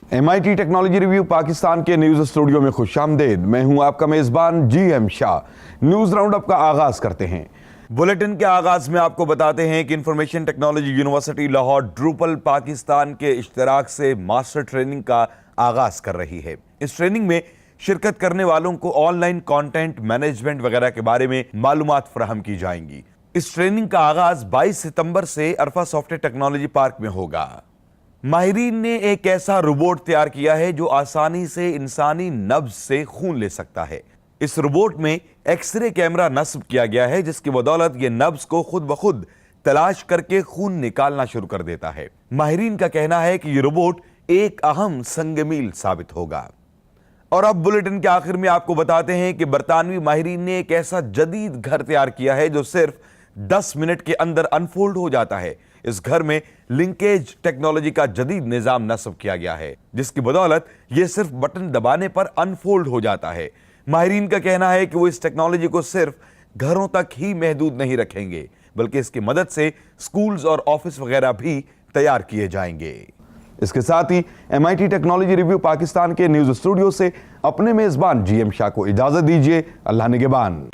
MIT technology review Pakistan के news studio में खुशामदीद। मैं हूं आपका मेजबान GM Shah. News round up का आगाज करते हैं। बुलेटिन के आगाज में आपको बताते हैं कि information technology university Lahore Drupal Pakistan के इश्तराक से मास्टर ट्रेनिंग का आगाज कर रही है। इस ट्रेनिंग में शिरकत करने वालों को ऑनलाइन कंटेंट मैनेजमेंट वगैरह के बारे में मालूमात फराहम की जाएंगी। इस ट्रेनिंग का आगाज 22 सितंबर से अरफा सॉफ्टवेयर टेक्नोलॉजी पार्क में होगा। माहिरीन ने एक ऐसा रोबोट तैयार किया है जो आसानी से इंसानी नब्ज से खून ले सकता है। इस रोबोट में एक्सरे कैमरा नस्ब किया गया है, जिसकी बदौलत यह नब्ज को खुद ब खुद तलाश करके खून निकालना शुरू कर देता है। माहिरीन का कहना है कि यह रोबोट एक अहम संगमील साबित होगा। और अब बुलेटिन के आखिर में आपको बताते हैं कि बरतानवी माहिरीन ने एक ऐसा जदीद घर तैयार किया है जो सिर्फ 10 मिनट के अंदर अनफोल्ड हो जाता है। इस घर में लिंकेज टेक्नोलॉजी का जदीद निजाम नस्ब किया गया है, जिसकी बदौलत यह सिर्फ बटन दबाने पर अनफोल्ड हो जाता है। माहिरीन का कहना है कि वो इस टेक्नोलॉजी को सिर्फ घरों तक ही महदूद नहीं रखेंगे, बल्कि इसकी मदद से स्कूल्स और ऑफिस वगैरह भी तैयार किए जाएंगे। इसके साथ ही MIT टेक्नोलॉजी रिव्यू पाकिस्तान के न्यूज स्टूडियो से अपने मेजबान GM शाह को इजाजत दीजिए। अल्लाह निगहबान।